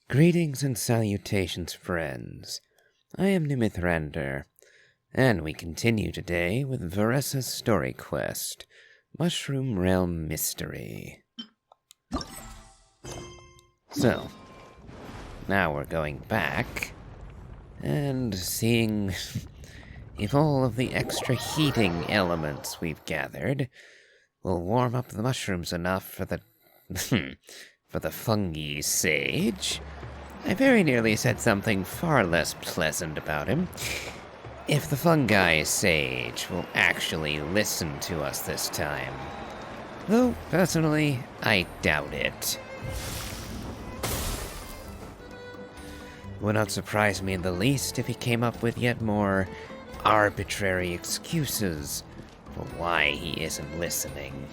Greetings and salutations, friends. I am Nimithrander, and we continue today with Varesa's story quest, Mushroom Realm Mystery. So, now we're going back, and seeing if all of the extra heating elements we've gathered will warm up the mushrooms enough for the for the fungi sage. I very nearly said something far less pleasant about him. If the fungi sage will actually listen to us this time. Though, personally, I doubt it. Would not surprise me in the least if he came up with yet more arbitrary excuses for why he isn't listening.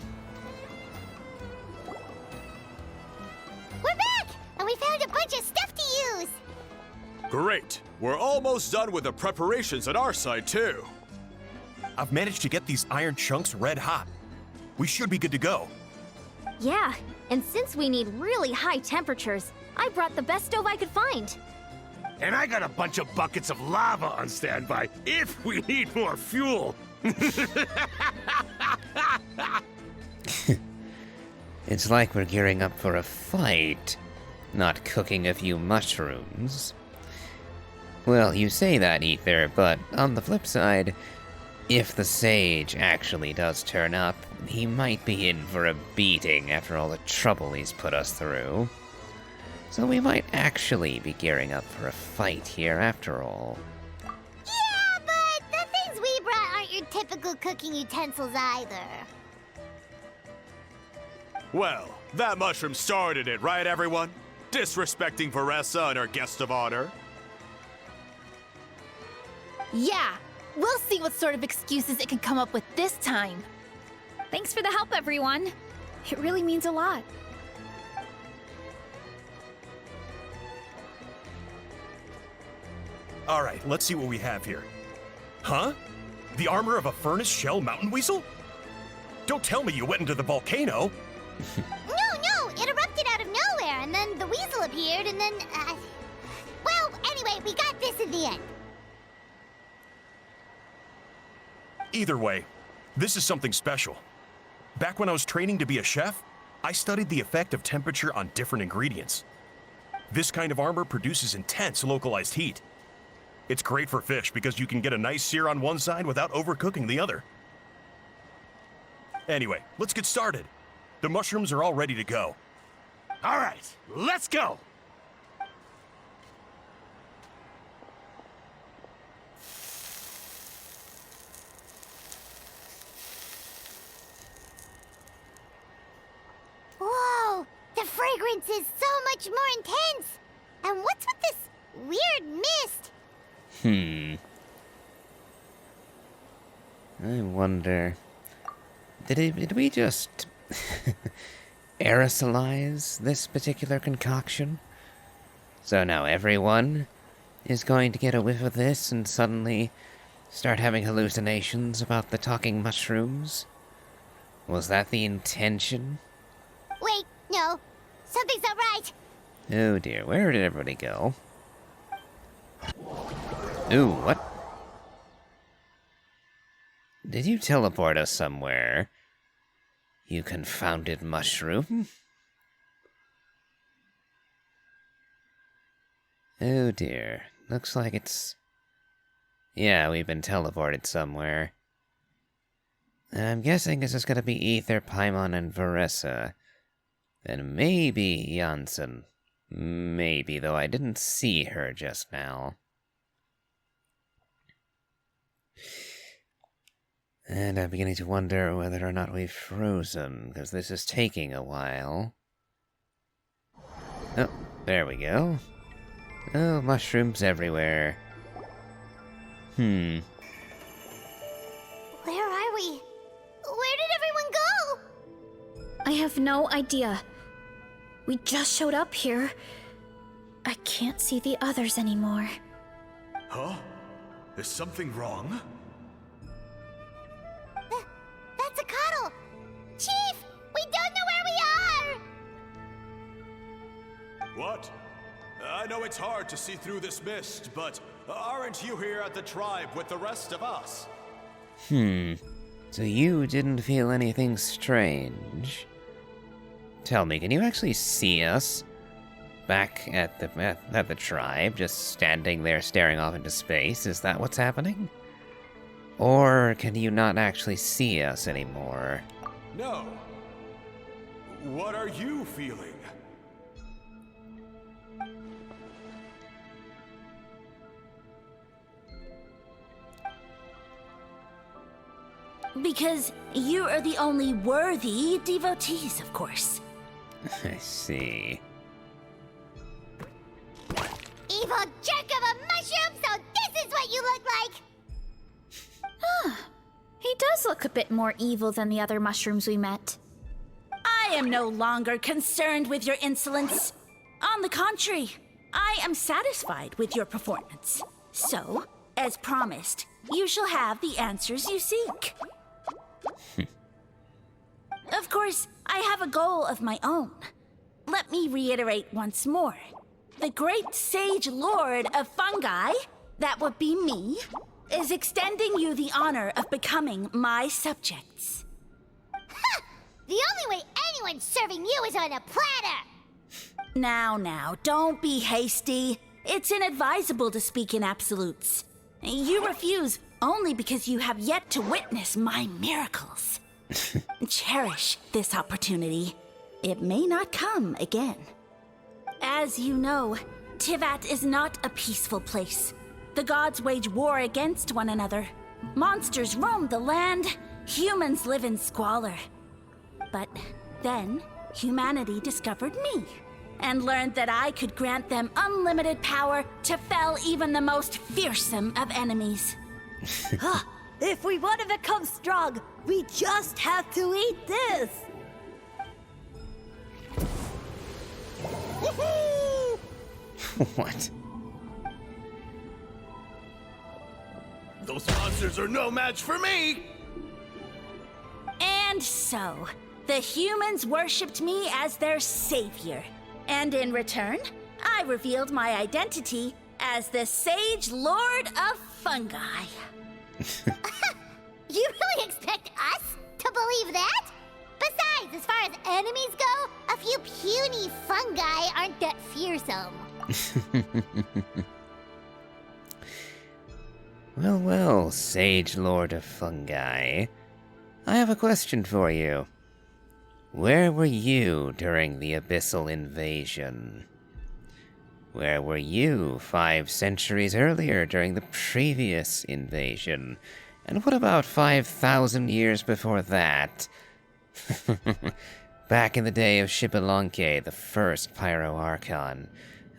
We're back! And we found a bunch of stuff to use! Great! We're almost done with the preparations on our side, too. I've managed to get these iron chunks red hot. We should be good to go. Yeah, and since we need really high temperatures, I brought the best stove I could find. And I got a bunch of buckets of lava on standby if we need more fuel. It's like we're gearing up for a fight, not cooking a few mushrooms. Well, you say that, Ether, but on the flip side, if the sage actually does turn up, he might be in for a beating after all the trouble he's put us through. So we might actually be gearing up for a fight here after all. Yeah, but the things we brought aren't your typical cooking utensils either. Well, that mushroom started it, right, everyone? Disrespecting Varesa and her guest of honor. Yeah, we'll see what sort of excuses it can come up with this time. Thanks for the help, everyone. It really means a lot. All right, let's see what we have here. Huh? The armor of a furnace shell mountain weasel? Don't tell me you went into the volcano. No, it erupted out of nowhere, and then the weasel appeared, and then, well, anyway, we got this in the end. Either way, this is something special. Back when I was training to be a chef, I studied the effect of temperature on different ingredients. This kind of armor produces intense localized heat. It's great for fish because you can get a nice sear on one side without overcooking the other. Anyway, let's get started. The mushrooms are all ready to go. All right, let's go! Whoa, the fragrance is so much more intense! And what's with this weird mist? I wonder... Did we just... aerosolize this particular concoction? So now everyone is going to get a whiff of this and suddenly start having hallucinations about the talking mushrooms? Was that the intention? Wait, no, something's not right. Oh dear, where did everybody go? Ooh, what? Did you teleport us somewhere? You confounded mushroom? Oh dear, looks like it's... Yeah, we've been teleported somewhere. I'm guessing this is gonna be Ether, Paimon, and Varesa. And maybe Janssen. Maybe, though I didn't see her just now. And I'm beginning to wonder whether or not we've frozen, because this is taking a while. Oh, there we go. Oh, mushrooms everywhere. Where are we? Where did everyone go? I have no idea. We just showed up here. I can't see the others anymore. Huh? Is something wrong? That's a cuddle! Chief, we don't know where we are! What? I know it's hard to see through this mist, but aren't you here at the tribe with the rest of us? So you didn't feel anything strange? Tell me, can you actually see us? Back at the tribe, just standing there staring off into space? Is that what's happening? Or can you not actually see us anymore? No. What are you feeling? Because you are the only worthy devotees, of course. I see. Evil jerk of a mushroom, so this is what you look like! He does look a bit more evil than the other mushrooms we met. I am no longer concerned with your insolence. On the contrary, I am satisfied with your performance. So, as promised, you shall have the answers you seek. Of course, I have a goal of my own. Let me reiterate once more. The great sage lord of fungi, that would be me, is extending you the honor of becoming my subjects. Ha! The only way anyone's serving you is on a platter! Now, don't be hasty. It's inadvisable to speak in absolutes. You refuse only because you have yet to witness my miracles. Cherish this opportunity. It may not come again. As you know, Tivat is not a peaceful place. The gods wage war against one another. Monsters roam the land. Humans live in squalor. But then, humanity discovered me and learned that I could grant them unlimited power to fell even the most fearsome of enemies. If we want to become strong, we just have to eat this! What? Those monsters are no match for me! And so, the humans worshipped me as their savior. And in return, I revealed my identity as the Sage Lord of Fungi. You really expect us to believe that? Besides, as far as enemies go, a few puny fungi aren't that fearsome. Well, Sage Lord of Fungi. I have a question for you. Where were you during the Abyssal Invasion? Where were you 5 centuries earlier during the previous invasion? And what about 5,000 years before that? Back in the day of Shibelonke, the first Pyro Archon.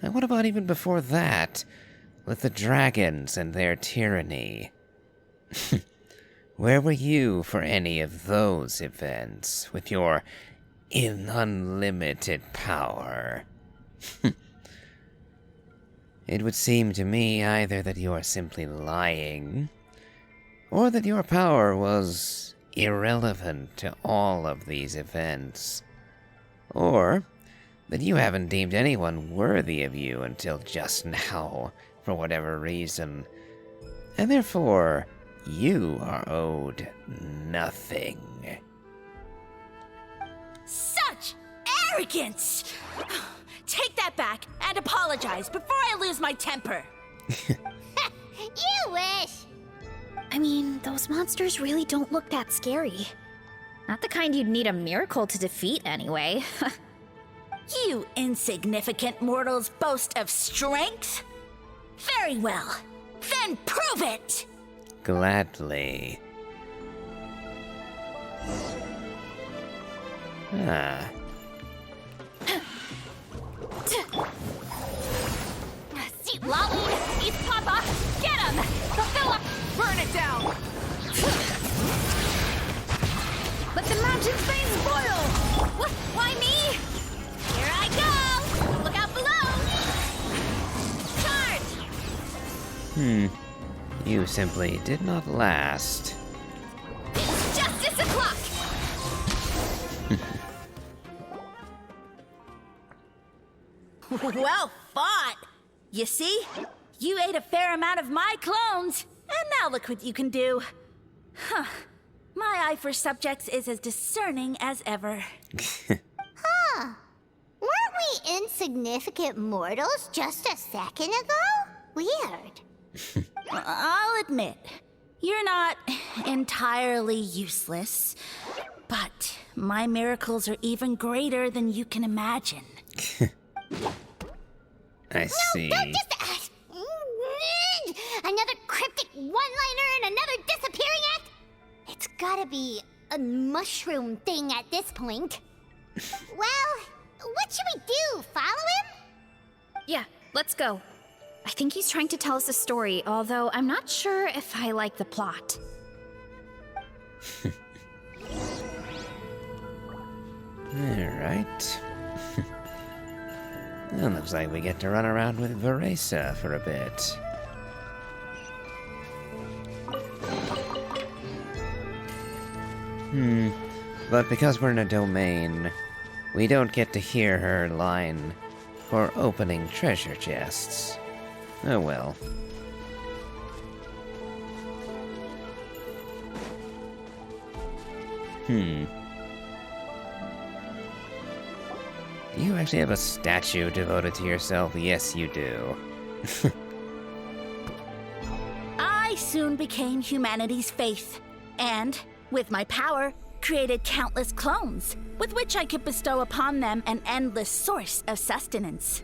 And what about even before that, with the dragons and their tyranny? Where were you for any of those events, with your unlimited power? It would seem to me either that you are simply lying, or that your power was irrelevant to all of these events, or that you haven't deemed anyone worthy of you until just now, for whatever reason, and therefore you are owed nothing. Such arrogance! Take that back and apologize before I lose my temper. You wish! I mean, those monsters really don't look that scary. Not the kind you'd need a miracle to defeat, anyway. You insignificant mortals boast of strength? Very well. Then prove it! Gladly. Ah. See, Lolly, East Papa, get him! Philip, burn it down! Let the mountain's veins boil! What? Why me? Here I go! Look out below! Charge! You simply did not last. It's justice o'clock! Well fought! You see? You ate a fair amount of my clones, and now look what you can do. Huh. My eye for subjects is as discerning as ever. Huh. Weren't we insignificant mortals just a second ago? Weird. I'll admit, you're not entirely useless, but my miracles are even greater than you can imagine. I see. Don't just... another cryptic one-liner and another disappearing act? It's gotta be a mushroom thing at this point. Well, what should we do? Follow him? Yeah, let's go. I think he's trying to tell us a story, although I'm not sure if I like the plot. Alright. It looks like we get to run around with Varesa for a bit. But because we're in a domain, we don't get to hear her line for opening treasure chests. Oh well. You actually have a statue devoted to yourself? Yes, you do. I soon became humanity's faith, and, with my power, created countless clones, with which I could bestow upon them an endless source of sustenance.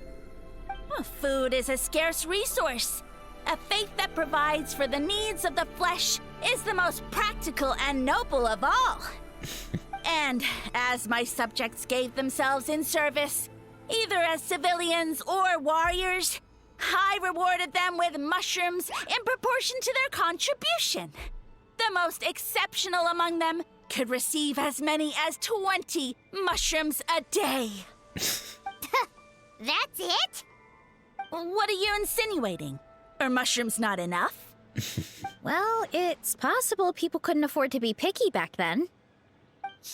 Food is a scarce resource. A faith that provides for the needs of the flesh is the most practical and noble of all. And as my subjects gave themselves in service, either as civilians or warriors, I rewarded them with mushrooms in proportion to their contribution. The most exceptional among them could receive as many as 20 mushrooms a day. That's it? What are you insinuating? Are mushrooms not enough? Well, it's possible people couldn't afford to be picky back then.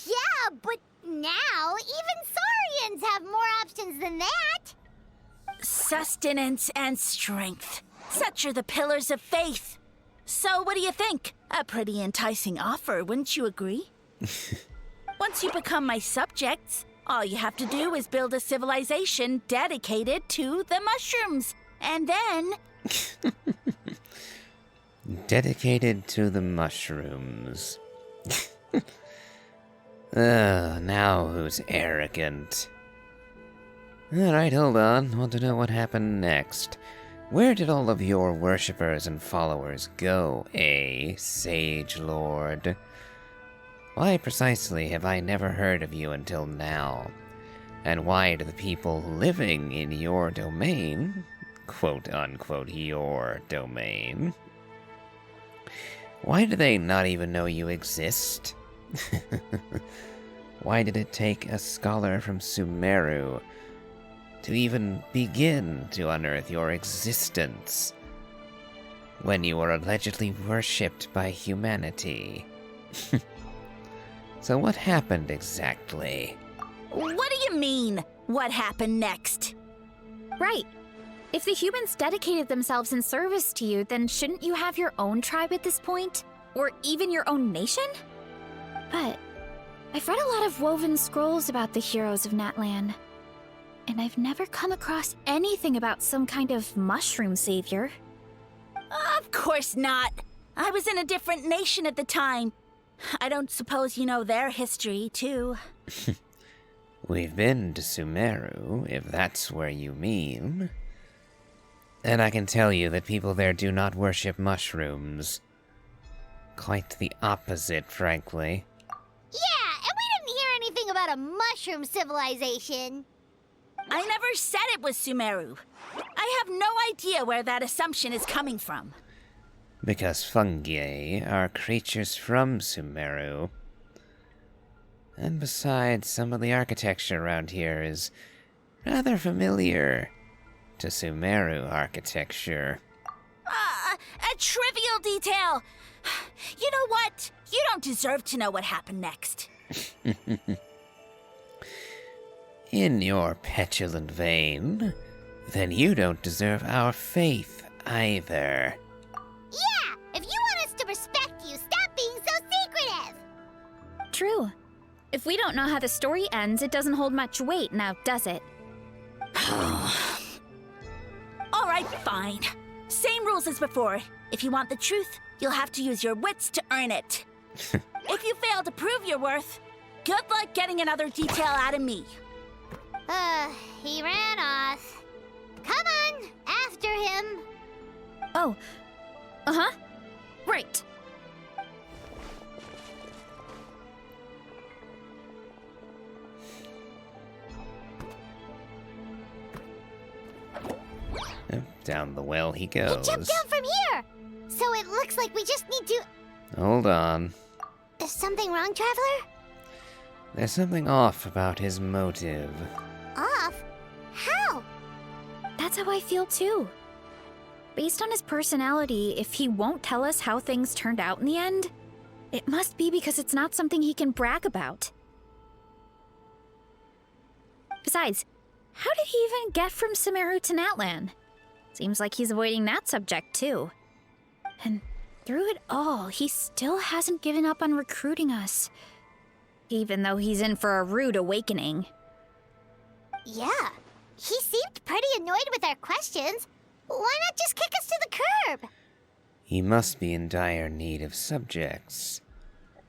Yeah, but now even Saurians have more options than that. Sustenance and strength. Such are the pillars of faith. So what do you think? A pretty enticing offer, wouldn't you agree? Once you become my subjects, all you have to do is build a civilization dedicated to the mushrooms. And then... Dedicated to the mushrooms. Now who's arrogant? Alright, hold on. Want to know what happened next. Where did all of your worshippers and followers go, Sage Lord? Why precisely have I never heard of you until now? And why do the people living in your domain, quote-unquote your domain, why do they not even know you exist? Why did it take a scholar from Sumeru to even begin to unearth your existence when you were allegedly worshipped by humanity? So what happened exactly? What do you mean, what happened next? Right. If the humans dedicated themselves in service to you, then shouldn't you have your own tribe at this point? Or even your own nation? But I've read a lot of woven scrolls about the heroes of Natlan, and I've never come across anything about some kind of mushroom savior. Of course not. I was in a different nation at the time. I don't suppose you know their history, too. We've been to Sumeru, if that's where you mean. And I can tell you that people there do not worship mushrooms. Quite the opposite, frankly. Yeah, and we didn't hear anything about a mushroom civilization. I never said it was Sumeru. I have no idea where that assumption is coming from. Because fungi are creatures from Sumeru. And besides, some of the architecture around here is rather familiar to Sumeru architecture. A trivial detail. You know what? You don't deserve to know what happened next. In your petulant vein, then you don't deserve our faith either. Yeah! If you want us to respect you, stop being so secretive! True. If we don't know how the story ends, it doesn't hold much weight now, does it? All right, fine. Same rules as before. If you want the truth, you'll have to use your wits to earn it. If you fail to prove your worth, good luck getting another detail out of me. He ran off. Come on, after him. Oh. Uh-huh. Right. Down the well he He goes. jumped down from here! So it looks like we just need to... Hold on. Is something wrong, Traveler? There's something off about his motive. Off? How? That's how I feel too. Based on his personality, if he won't tell us how things turned out in the end, it must be because it's not something he can brag about. Besides, how did he even get from Sumeru to Natlan? Seems like he's avoiding that subject too. And through it all, he still hasn't given up on recruiting us. Even though he's in for a rude awakening. Yeah. He seemed pretty annoyed with our questions. Why not just kick us to the curb? He must be in dire need of subjects.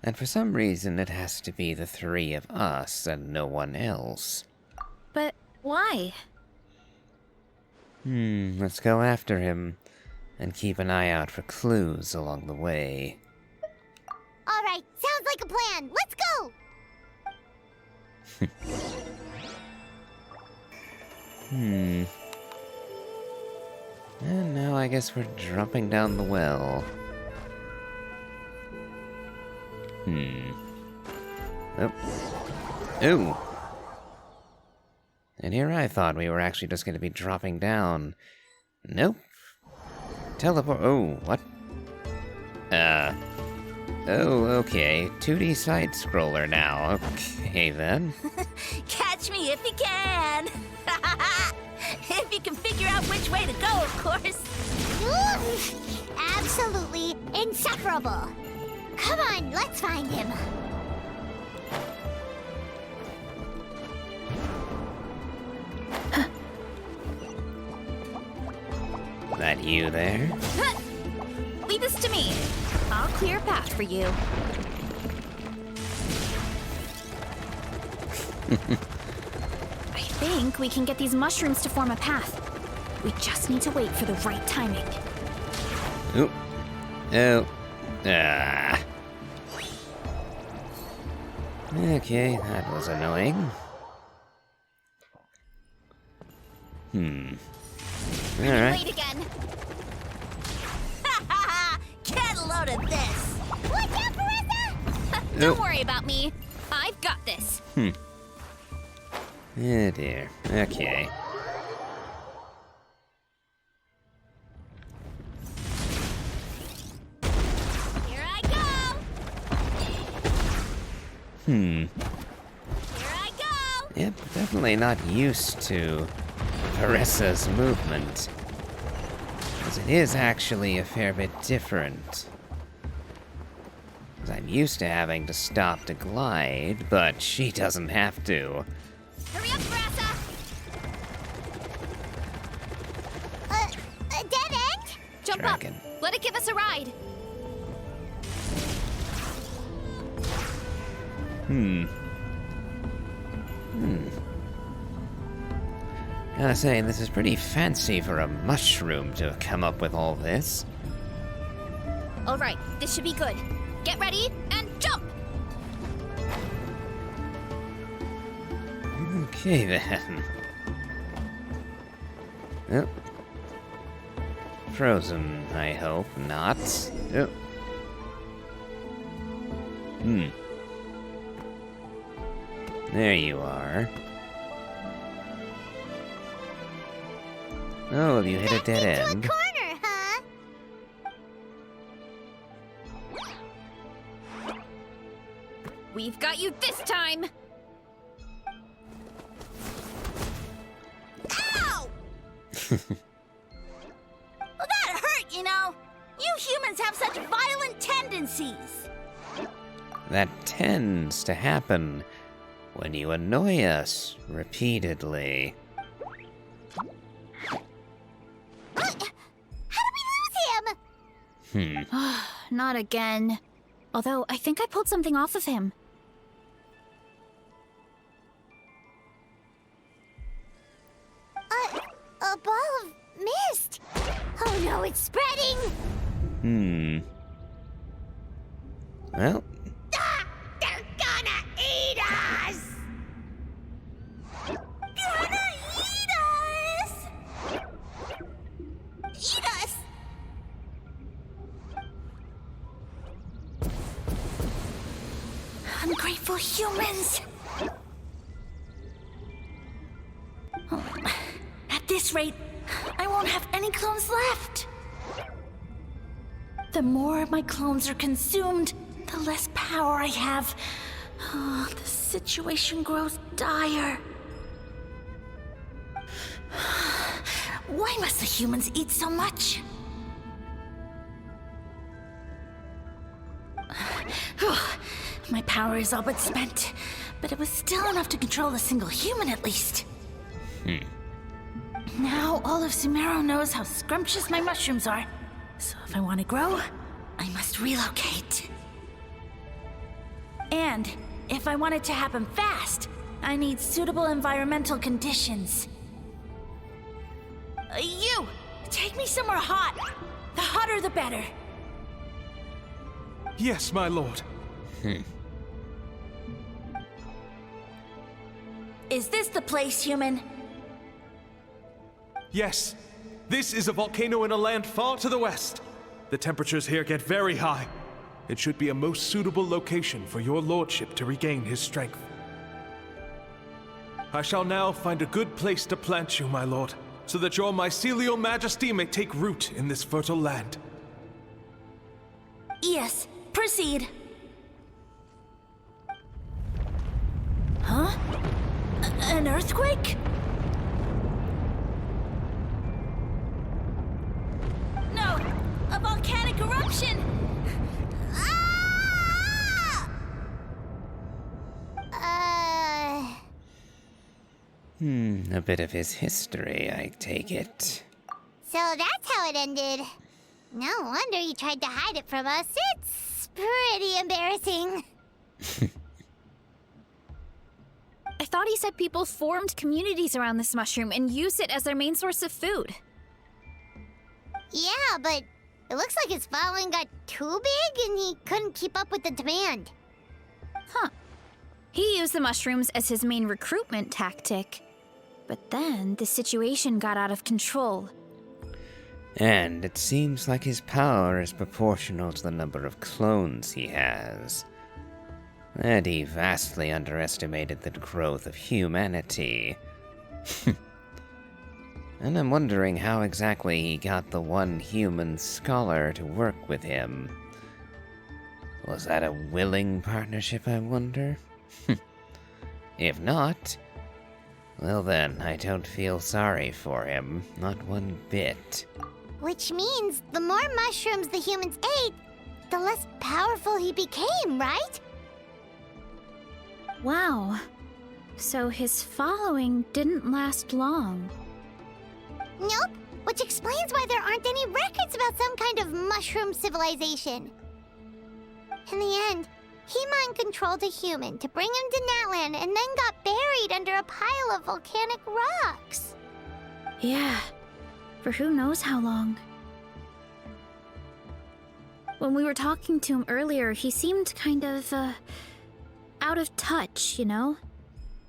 And for some reason, it has to be the three of us and no one else. But why? Let's go after him and keep an eye out for clues along the way. All right, sounds like a plan. Let's go! And now I guess we're dropping down the well. Oh. Ooh! And here I thought we were actually just going to be dropping down. Nope. Teleport. Oh, what? Oh, okay. 2D side scroller now. Okay, then. Catch me if you can. If you can figure out which way to go, of course. Oof, absolutely insufferable. Come on, let's find him. That you there? Leave this to me. I'll clear a path for you. I think we can get these mushrooms to form a path. We just need to wait for the right timing. Oop. Oh. Ah. Okay, that was annoying. Alright. Wait again. Get a load of this. Watch out, Varesa! Don't Oh. worry about me. I've got this. Oh dear. Okay. Here I go. Here I go. Yep, definitely not used to Varesa's movement. Because it is actually a fair bit different. 'Cause I'm used to having to stop to glide, but she doesn't have to. Hurry up, Varesa. A dead end? Jump Dragon. up. Let it give us a ride. Gotta say, this is pretty fancy for a mushroom to have come up with all this. All right, this should be good. Get ready and jump. Okay then. Oh. Frozen, I hope not. Oh. There you are. Oh, you hit a dead Into end. a corner, huh? We've got you this time. Ow! Well, that hurt, you know. You humans have such violent tendencies. That tends to happen when you annoy us repeatedly. How did we lose him? Not again. Although, I think I pulled something off of him. A ball of mist. Oh no, it's spreading. Well, Ah, they're gonna eat us. Gonna eat us. Eat us. Ungrateful humans. At this rate, I won't have any clones left. The more my clones are consumed, the less power I have. Oh, the situation grows dire. Why must the humans eat so much? My power is all but spent, but it was still enough to control a single human at least. Now all of Sumero knows how scrumptious my mushrooms are, so if I want to grow, I must relocate. And if I want it to happen fast, I need suitable environmental conditions. You! Take me somewhere hot! The hotter the better! Yes, my lord. Is this the place, human? Yes. This is a volcano in a land far to the west. The temperatures here get very high. It should be a most suitable location for your lordship to regain his strength. I shall now find a good place to plant you, my lord, so that your mycelial majesty may take root in this fertile land. Yes, proceed. Huh? An earthquake? No! A volcanic eruption! Ah! a bit of his history, I take it. So that's how it ended. No wonder he tried to hide it from us. It's pretty embarrassing. I thought he said people formed communities around this mushroom and used it as their main source of food. Yeah, but it looks like his following got too big and he couldn't keep up with the demand. Huh. He used the mushrooms as his main recruitment tactic. But then the situation got out of control. And it seems like his power is proportional to the number of clones he has. And he vastly underestimated the growth of humanity. And I'm wondering how exactly he got the one human scholar to work with him. Was that a willing partnership, I wonder? If not, well then, I don't feel sorry for him, not one bit. Which means the more mushrooms the humans ate, the less powerful he became, right? Wow. So his following didn't last long. Nope, which explains why there aren't any records about some kind of mushroom civilization. In the end, he mind-controlled a human to bring him to Natlan and then got buried under a pile of volcanic rocks. Yeah, for who knows how long. When we were talking to him earlier, he seemed kind of, out of touch, you know?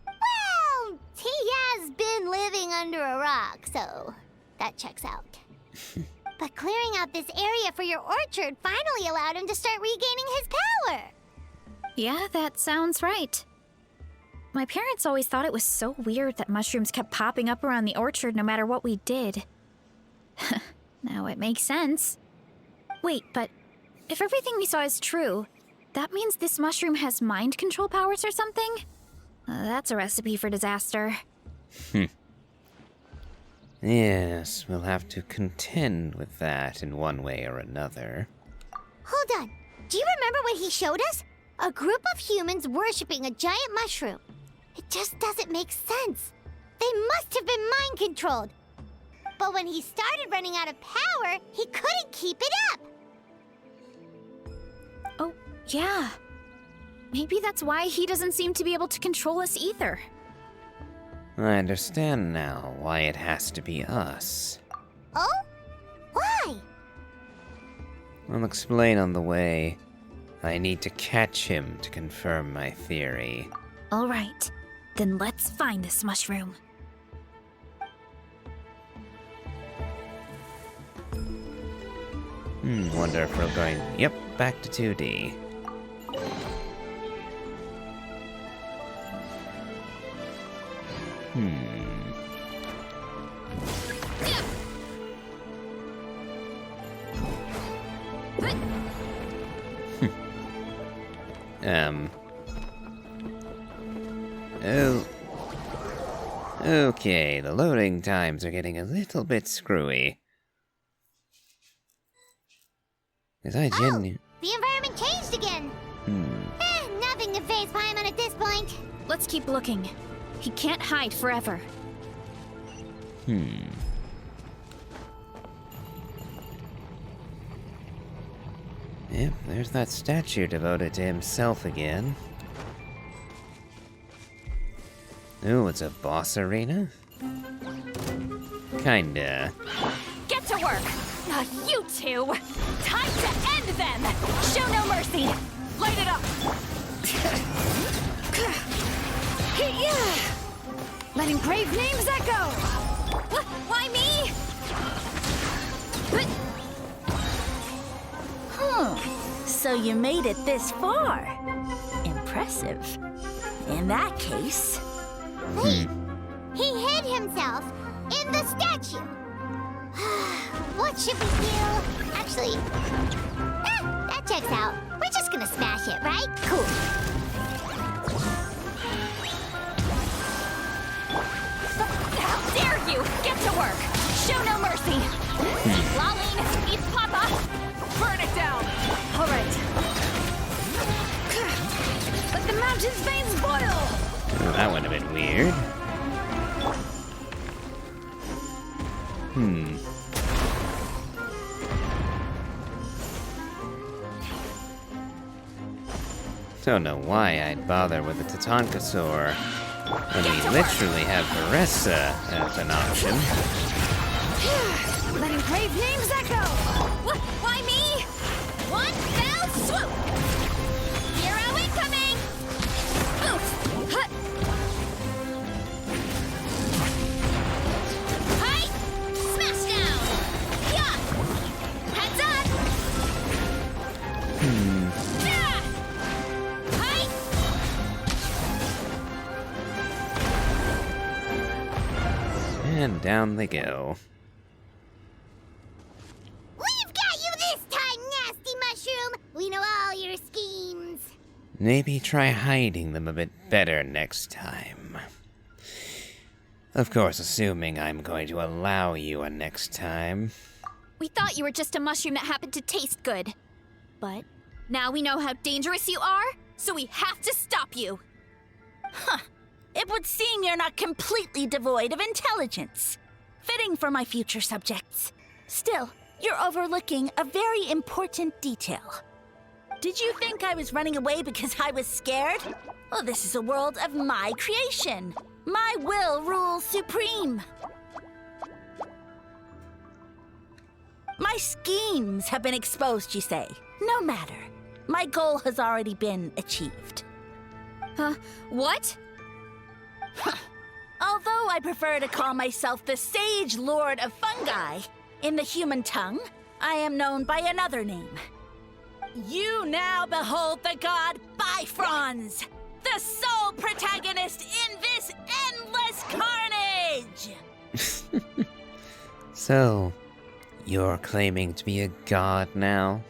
Well, he has been living under a rock, so that checks out. But clearing out this area for your orchard finally allowed him to start regaining his power. Yeah, that sounds right. My parents always thought it was so weird that mushrooms kept popping up around the orchard no matter what we did. Now it makes sense. Wait, but if everything we saw is true, that means this mushroom has mind control powers or something? That's a recipe for disaster. Yes, we'll have to contend with that in one way or another. Hold on. Do you remember what he showed us? A group of humans worshipping a giant mushroom. It just doesn't make sense. They must have been mind-controlled. But when he started running out of power, he couldn't keep it up. Oh, yeah. Maybe that's why he doesn't seem to be able to control us either. I understand now why it has to be us. Oh? Why? I'll explain on the way. I need to catch him to confirm my theory. All right, then let's find this mushroom. Wonder if we're going... Yep, back to 2D. Oh. Okay, the loading times are getting a little bit screwy. Is I genuinely... The environment changed again. Nothing to face Paimon at this point. Let's keep looking. He can't hide forever. Yep, there's that statue devoted to himself again. Ooh, it's a boss arena? Kinda. Get to work! You two! Time to end them! Show no mercy! Light it up! Letting brave names echo! Why me? So you made it this far. Impressive. In that case... Wait, he hid himself in the statue. What should we do? Actually, that checks out. We're just gonna smash it, right? Cool. How dare you! Get to work! Show no mercy! Eat Lolene! Eat Papa! Burn it down! All right. Let the mountain's veins boil! Oh, that would have been weird. Don't know why I'd bother with a Tatankasaur when we literally have Varesa as an option. Letting brave names echo! Why me? One fell swoop! Hero incoming! Oof! Hut! Hi! Smash down! Yeah! Heads up! Yeah! Hi! And down they go. We've got you this time, nasty mushroom. We know all your schemes. Maybe try hiding them a bit better next time. Of course, assuming I'm going to allow you a next time. We thought you were just a mushroom that happened to taste good. But now we know how dangerous you are, so we have to stop you. It would seem you're not completely devoid of intelligence. Fitting for my future subjects. Still, you're overlooking a very important detail. Did you think I was running away because I was scared? Well, this is a world of my creation. My will rules supreme. My schemes have been exposed, you say. No matter. My goal has already been achieved. What? Although I prefer to call myself the Sage Lord of Fungi, in the human tongue, I am known by another name. You now behold the god Bifrons, the sole protagonist in this endless carnage! So, you're claiming to be a god now?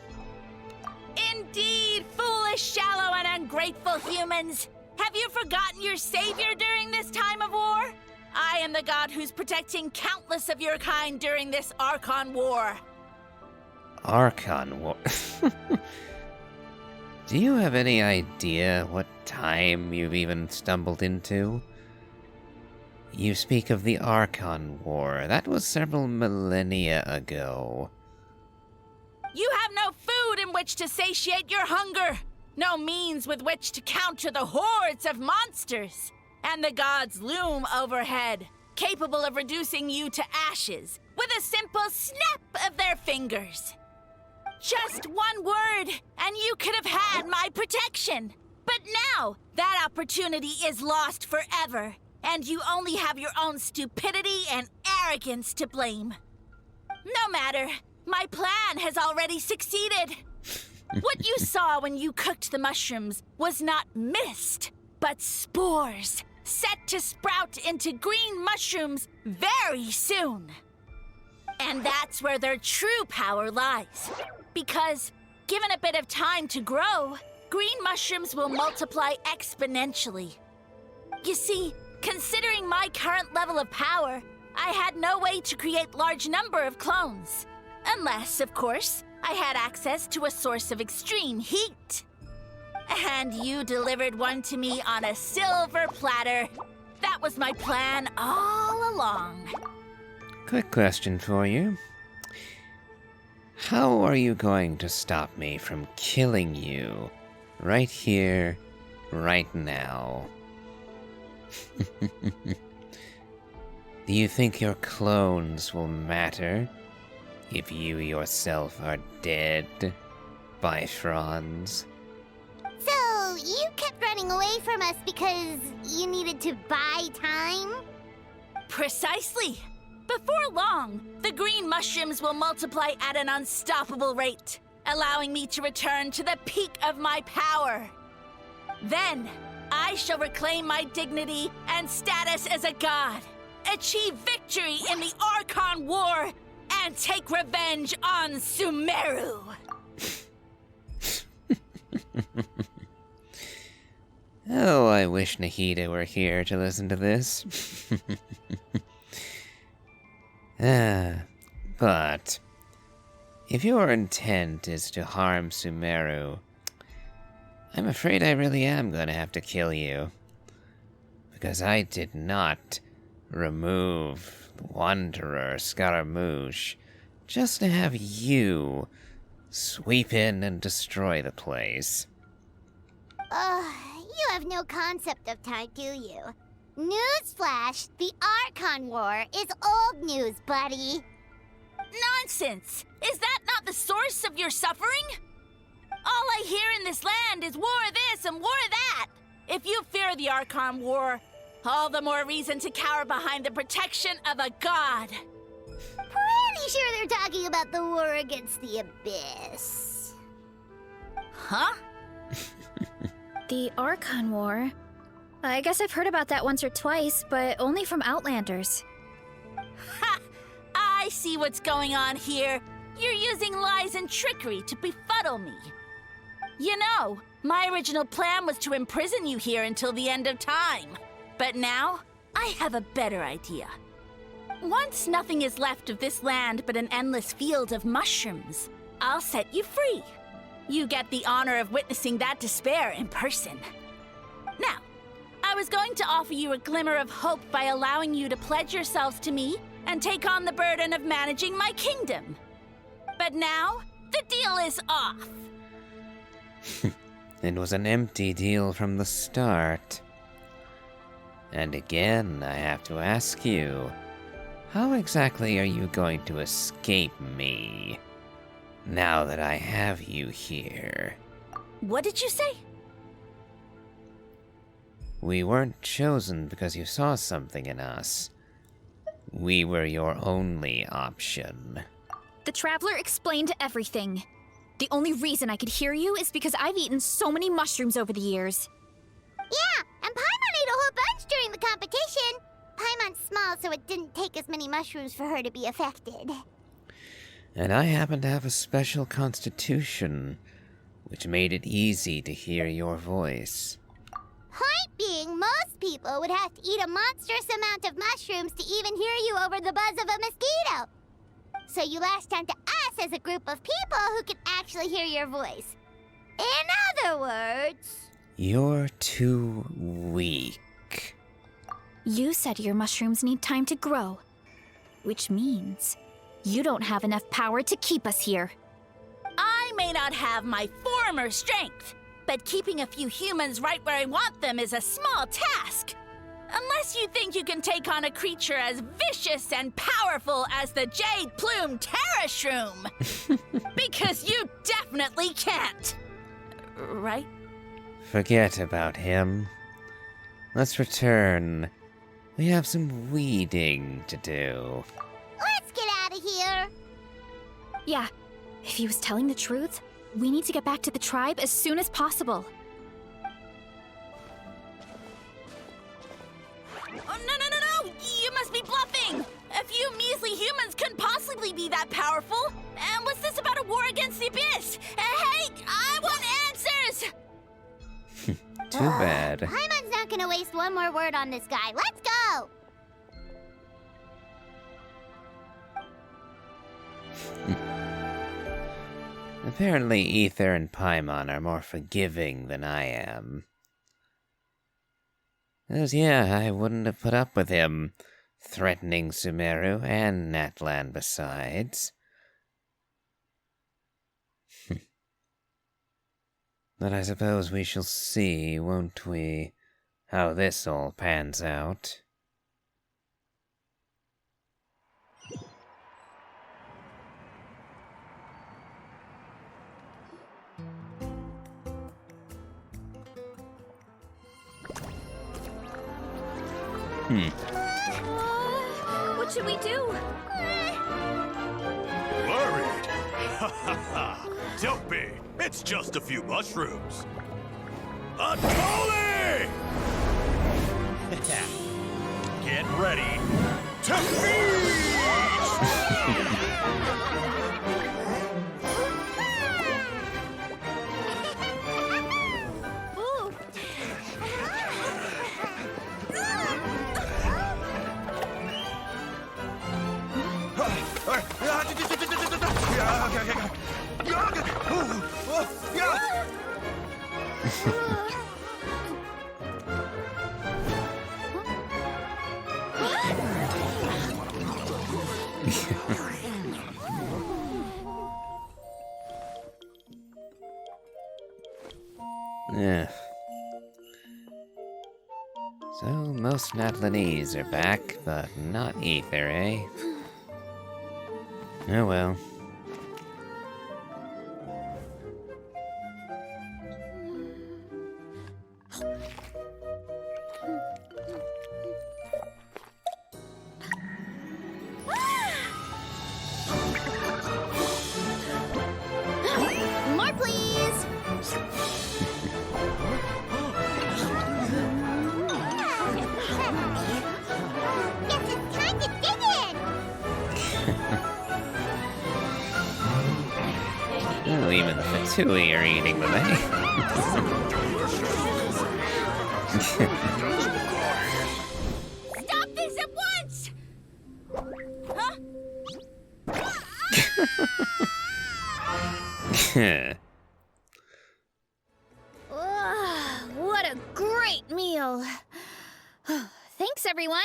Indeed, foolish, shallow, and ungrateful humans! Have you forgotten your savior during this time of war? I am the god who's protecting countless of your kind during this Archon War. Archon War. Do you have any idea what time you've even stumbled into? You speak of the Archon War. That was several millennia ago. You have no food in which to satiate your hunger, no means with which to counter the hordes of monsters, and the gods loom overhead, capable of reducing you to ashes with a simple snap of their fingers. Just one word, and you could have had my protection. But now, that opportunity is lost forever, and you only have your own stupidity and arrogance to blame. No matter, my plan has already succeeded. What you saw when you cooked the mushrooms was not mist, but spores, set to sprout into green mushrooms very soon. And that's where their true power lies. Because, given a bit of time to grow, green mushrooms will multiply exponentially. You see, considering my current level of power, I had no way to create large number of clones. Unless, of course, I had access to a source of extreme heat. And you delivered one to me on a silver platter. That was my plan all along. Quick question for you. How are you going to stop me from killing you right here, right now? Do you think your clones will matter if you yourself are dead, Bifrons? So, you kept running away from us because you needed to buy time? Precisely. Before long, the green mushrooms will multiply at an unstoppable rate, allowing me to return to the peak of my power. Then, I shall reclaim my dignity and status as a god, achieve victory in the Archon War, and take revenge on Sumeru. Oh, I wish Nahida were here to listen to this. But if your intent is to harm Sumeru, I'm afraid I really am going to have to kill you. Because I did not remove the Wanderer Scaramouche just to have you sweep in and destroy the place. You have no concept of time, do you? Newsflash, the Archon War is old news, buddy. Nonsense! Is that not the source of your suffering? All I hear in this land is war this and war that. If you fear the Archon War, all the more reason to cower behind the protection of a god. Pretty sure they're talking about the war against the Abyss. Huh? The Archon War? I guess I've heard about that once or twice, but only from Outlanders. Ha! I see what's going on here. You're using lies and trickery to befuddle me. You know, my original plan was to imprison you here until the end of time. But now, I have a better idea. Once nothing is left of this land but an endless field of mushrooms, I'll set you free. You get the honor of witnessing that despair in person. Now, I was going to offer you a glimmer of hope by allowing you to pledge yourselves to me and take on the burden of managing my kingdom. But now, the deal is off. It was an empty deal from the start. And again, I have to ask you, how exactly are you going to escape me, now that I have you here? What did you say? We weren't chosen because you saw something in us. We were your only option. The Traveler explained everything. The only reason I could hear you is because I've eaten so many mushrooms over the years. Yeah, and Paimon ate a whole bunch during the competition. Paimon's small, so it didn't take as many mushrooms for her to be affected. And I happen to have a special constitution, which made it easy to hear your voice. Point being, most people would have to eat a monstrous amount of mushrooms to even hear you over the buzz of a mosquito. So you latched onto us as a group of people who can actually hear your voice. In other words... You're too weak. You said your mushrooms need time to grow, which means you don't have enough power to keep us here. I may not have my former strength, but keeping a few humans right where I want them is a small task. Unless you think you can take on a creature as vicious and powerful as the Jade Plume Terrashroom. Because you definitely can't. Right? Forget about him. Let's return. We have some weeding to do. Let's get out of here! Yeah, if he was telling the truth, we need to get back to the tribe as soon as possible. Oh, no! You must be bluffing! A few measly humans couldn't possibly be that powerful. And what's this about a war against the Abyss? Hey, I want answers! Too bad. Paimon's not gonna waste one more word on this guy. Let's go! Apparently Ether and Paimon are more forgiving than I am. 'Cause yeah, I wouldn't have put up with him threatening Sumeru and Natlan besides. But I suppose we shall see, won't we, how this all pans out. What should we do? Worried? Ha ha ha! Don't be! It's just a few mushrooms. A Tolly! Get ready to Yeah. So, most Natlanese are back, but not Ether, eh? Oh well. More, please! Guess it's time to dig in! Oh, even the Fatui are eating them, eh? Stop this at once! Huh? What a great meal! Thanks, everyone.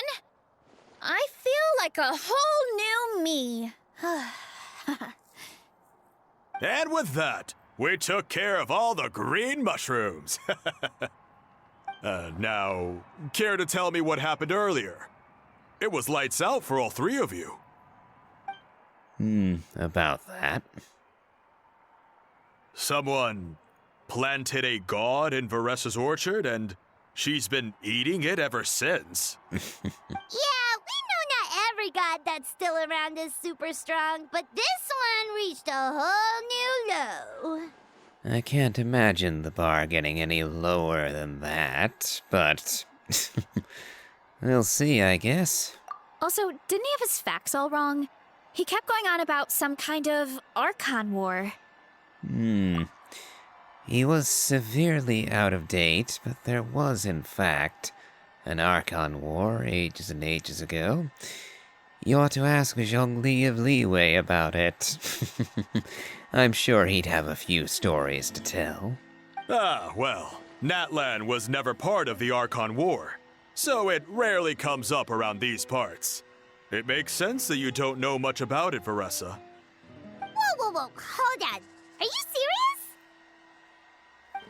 I feel like a whole new me. And with that, we took care of all the green mushrooms. Now, care to tell me what happened earlier? It was lights out for all three of you. About that. Someone planted a god in Varesa's orchard, and she's been eating it ever since. Yeah, we know not every god that's still around is super strong, but this one reached a whole new low. I can't imagine the bar getting any lower than that, but we'll see, I guess. Also, didn't he have his facts all wrong? He kept going on about some kind of Archon War. He was severely out of date, but there was, in fact, an Archon war ages and ages ago. You ought to ask Zhongli of Leeway about it. I'm sure he'd have a few stories to tell. Ah, well, Natlan was never part of the Archon War, so it rarely comes up around these parts. It makes sense that you don't know much about it, Varesa. Whoa, hold on. Are you serious?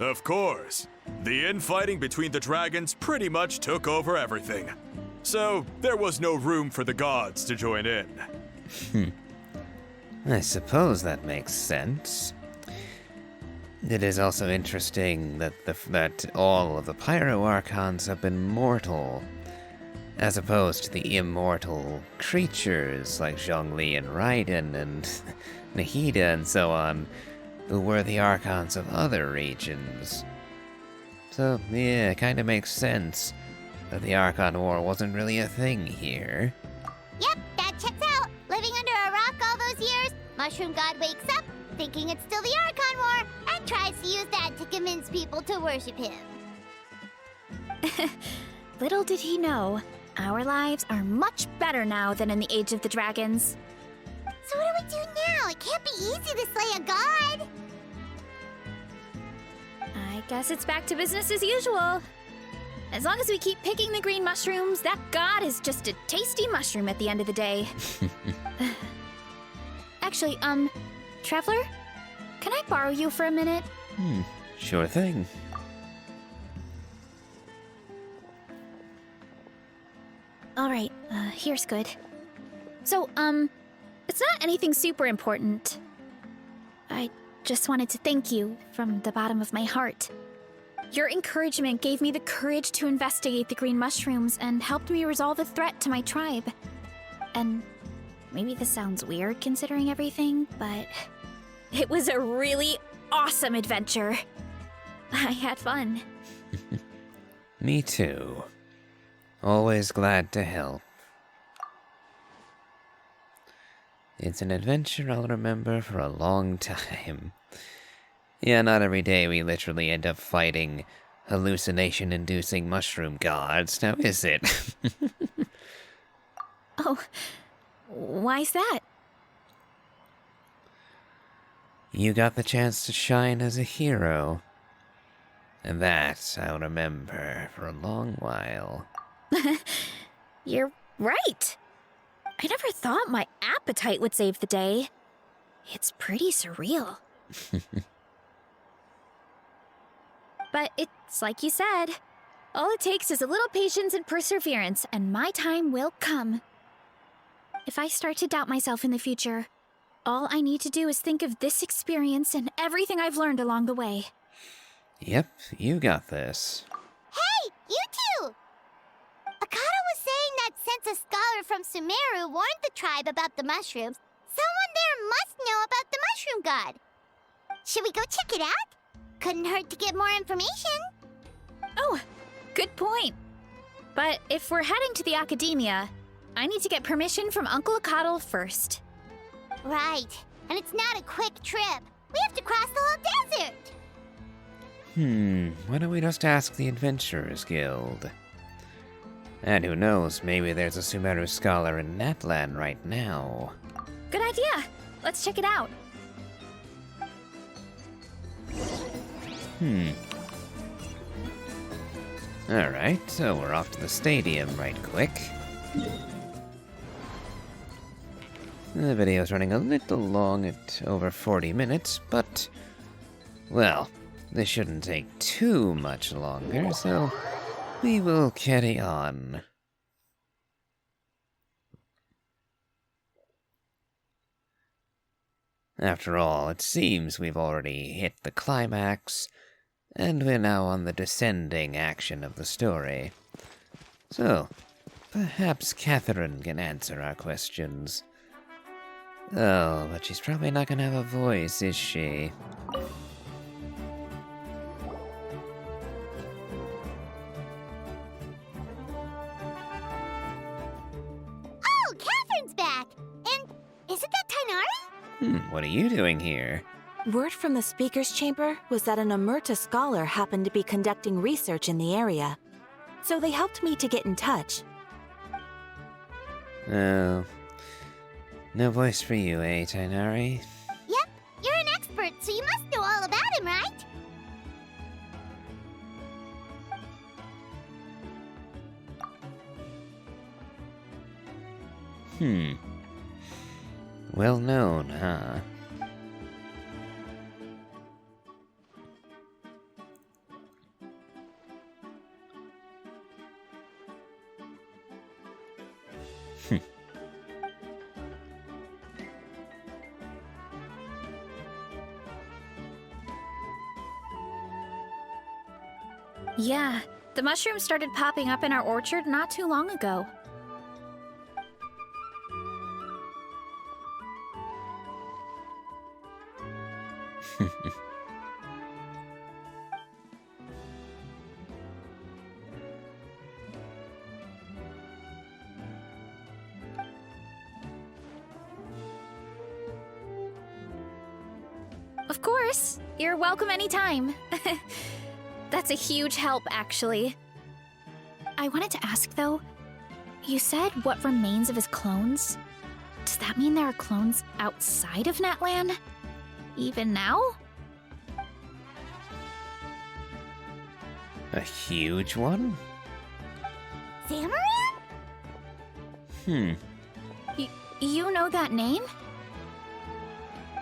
Of course. The infighting between the dragons pretty much took over everything. So, there was no room for the gods to join in. I suppose that makes sense. It is also interesting that that all of the Pyro Archons have been mortal, as opposed to the immortal creatures like Zhongli and Raiden and Nahida and so on, who were the Archons of other regions. So, yeah, it kinda makes sense that the Archon War wasn't really a thing here. Yep, that checks out. Living under a rock all those years, Mushroom God wakes up, thinking it's still the Archon War, and tries to use that to convince people to worship him. Little did he know, our lives are much better now than in the Age of the Dragons. So what do we do now? It can't be easy to slay a god. I guess it's back to business as usual. As long as we keep picking the green mushrooms, that god is just a tasty mushroom at the end of the day. Actually, Traveler? Can I borrow you for a minute? Sure thing. Alright, here's good. So, it's not anything super important. I just wanted to thank you from the bottom of my heart. Your encouragement gave me the courage to investigate the green mushrooms and helped me resolve a threat to my tribe. And maybe this sounds weird considering everything, but it was a really awesome adventure. I had fun. Me too. Always glad to help. It's an adventure I'll remember for a long time. Yeah, not every day we literally end up fighting hallucination-inducing mushroom gods, now is it? Oh, why's that? You got the chance to shine as a hero. And that I'll remember for a long while. You're right. I never thought my appetite would save the day. It's pretty surreal. But it's like you said. All it takes is a little patience and perseverance, and my time will come. If I start to doubt myself in the future, all I need to do is think of this experience and everything I've learned along the way. Yep, you got this. Hey, you two! Akata was saying that since a scholar from Sumeru warned the tribe about the mushrooms, someone there must know about the mushroom god. Should we go check it out? Couldn't hurt to get more information. Oh, good point. But if we're heading to the academia, I need to get permission from Uncle Akatl first. Right, and it's not a quick trip. We have to cross the whole desert. Why don't we just ask the Adventurers Guild? And who knows, maybe there's a Sumeru scholar in Natlan right now. Good idea. Let's check it out. Alright, so we're off to the stadium right quick. The video's running a little long at over 40 minutes, but, well, this shouldn't take too much longer, so we will carry on. After all, it seems we've already hit the climax, and we're now on the descending action of the story. So, perhaps Catherine can answer our questions. Oh, but she's probably not gonna have a voice, is she? Oh, Catherine's back! And isn't that Tainari? What are you doing here? Word from the speaker's chamber was that an Omerta scholar happened to be conducting research in the area. so they helped me to get in touch. Oh. No voice for you, eh, Tainari? Yep, you're an expert, so you must know all about him, right? Well known, huh? Yeah, the mushrooms started popping up in our orchard not too long ago. Of course, you're welcome anytime. That's a huge help, actually. I wanted to ask, though, you said what remains of his clones? Does that mean there are clones outside of Natlan? Even now? A huge one? Zamaran? You know that name?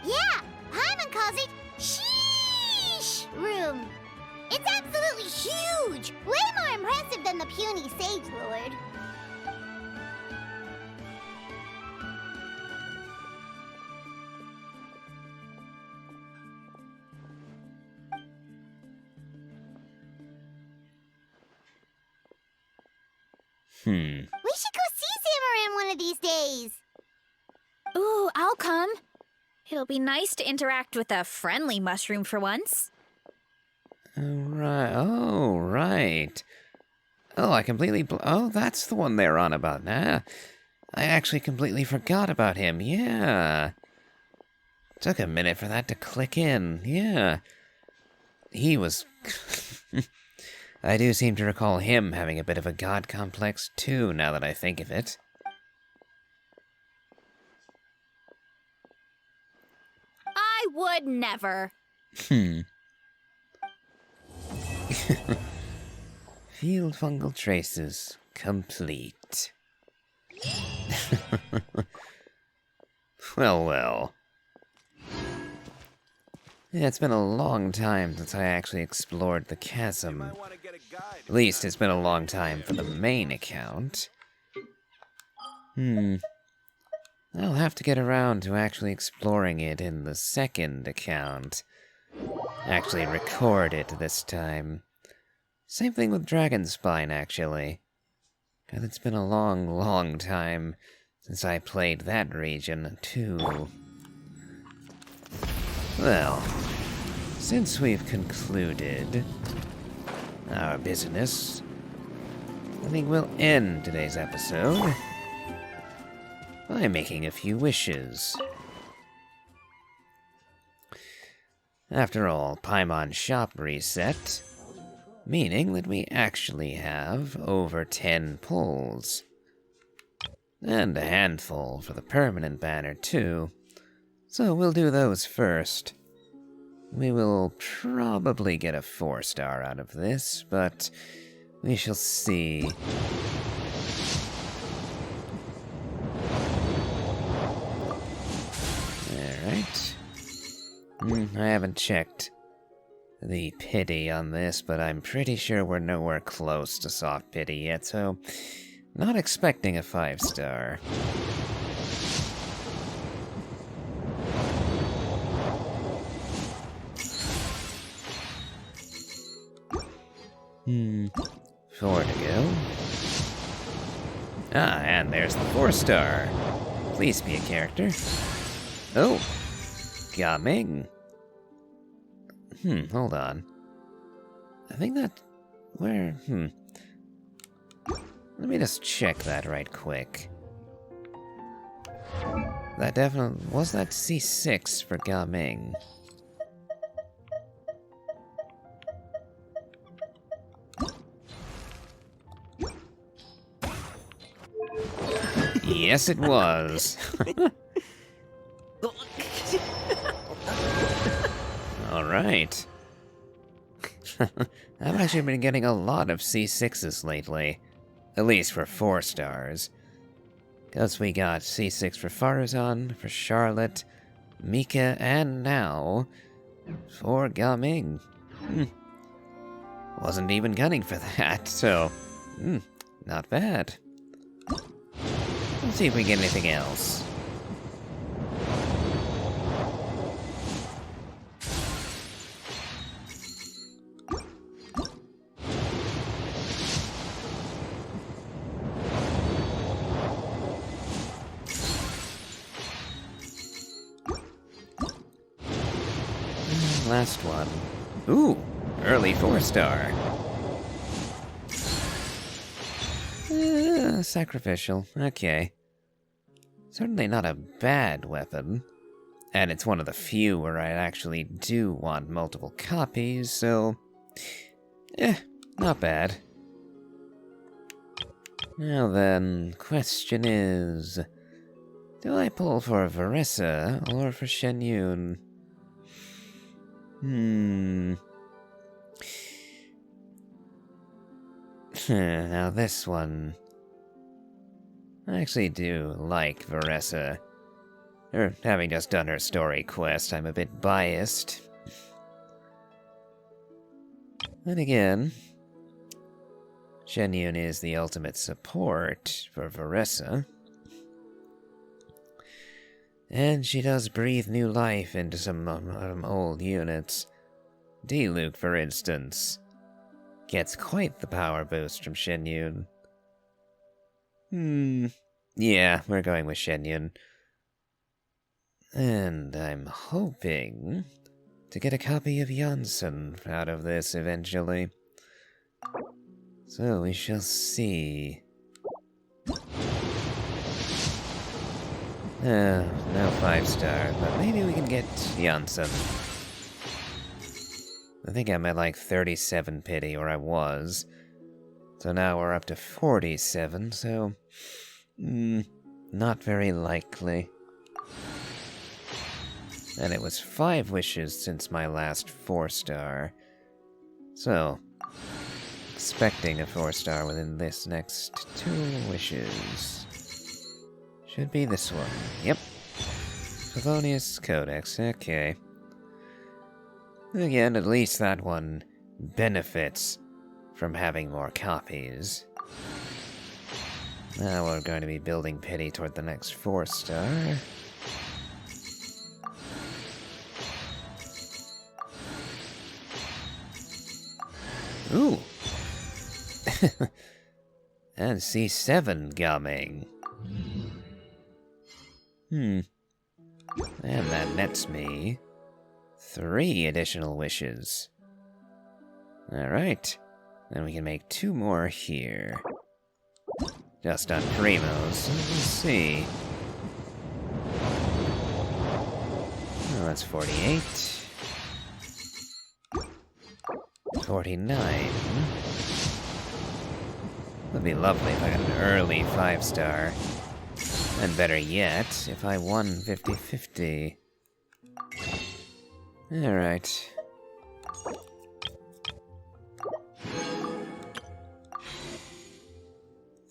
Yeah, Paimon calls it Sheesh Room. It's absolutely huge! Way more impressive than the puny Sage Lord. We should go see Zamaran one of these days. Ooh, I'll come. It'll be nice to interact with a friendly mushroom for once. Right. Oh, right. Oh, I completely... oh, that's the one they're on about now. I actually completely forgot about him. Yeah. Took a minute for that to click in. Yeah. He was... I do seem to recall him having a bit of a god complex, too, now that I think of it. I would never. Field fungal traces complete. Well, well. Yeah, it's been a long time since I actually explored the chasm. At least it's been a long time for the main account. I'll have to get around to actually exploring it in the second account. Actually record it this time. Same thing with Dragonspine, actually. 'Cause it's been a long, long time since I played that region, too. Well, since we've concluded our business, I think we'll end today's episode by making a few wishes. After all, Paimon's shop reset, meaning that we actually have over 10 pulls. And a handful for the permanent banner, too. So we'll do those first. We will probably get a 4-star out of this, but we shall see. Alright. I haven't checked the pity on this, but I'm pretty sure we're nowhere close to soft pity yet, so not expecting a 5-star. Four to go. Ah, and there's the 4-star. Please be a character. Oh, Gaming. Hold on. I think that... where... Let me just check that right quick. That definitely... was that C6 for Gaming? Yes, it was. Alright. I've actually been getting a lot of C6s lately. At least for 4 stars. Because we got C6 for Farazan, for Charlotte, Mika, and now for Gaming. Wasn't even gunning for that, so not bad. Let's see if we get anything else. Last one. Ooh, early 4-star. Sacrificial, okay. Certainly not a bad weapon. And it's one of the few where I actually do want multiple copies, so... not bad. Now then, question is... do I pull for Varesa or for Shen Yun? Now this one... I actually do like Varesa. Having just done her story quest, I'm a bit biased. Then again... Shen Yun is the ultimate support for Varesa. And she does breathe new life into some old units. D-Luke, for instance, gets quite the power boost from Shen Yun. Yeah, we're going with Shen Yun. And I'm hoping to get a copy of Janssen out of this eventually. So we shall see. No 5-star, but maybe we can get Janssen. I think I'm at like 37 pity, or I was. So now we're up to 47, so... not very likely. And it was 5 wishes since my last 4-star. So... expecting a 4-star within this next 2 wishes. Should be this one. Yep. Favonius Codex, okay. Again, at least that one benefits from having more copies. Now we're going to be building pity toward the next 4-star. Ooh! And C7 coming. And that nets me 3 additional wishes. Alright. Then we can make 2 more here. Just on Primos. Let's see. Oh, that's 48. 49. Would be lovely if I got an early 5-star. And better yet, if I won 50-50. Alright.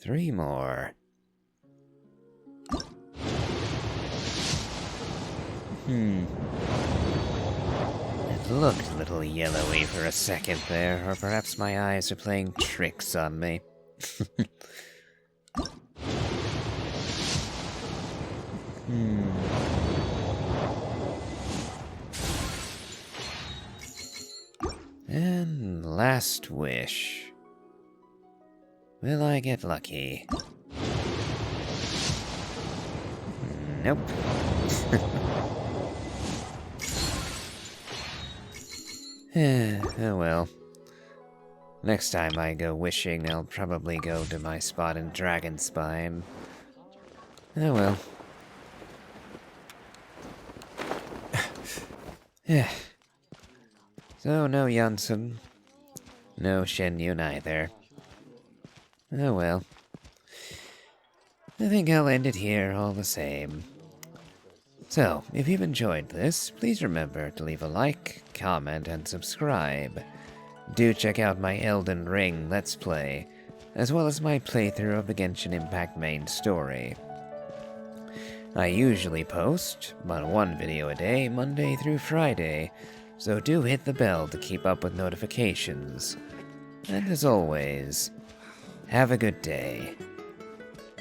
Three more. It looked a little yellowy for a second there, or perhaps my eyes are playing tricks on me. And last wish. Will I get lucky? Nope. Oh well. Next time I go wishing, I'll probably go to my spot in Dragonspine. Oh well. So no Janssen. No Shen Yun either. Oh well. I think I'll end it here all the same. So, if you've enjoyed this, please remember to leave a like, comment, and subscribe. Do check out my Elden Ring Let's Play, as well as my playthrough of the Genshin Impact main story. I usually post about one video a day, Monday through Friday, so do hit the bell to keep up with notifications. And as always, have a good day.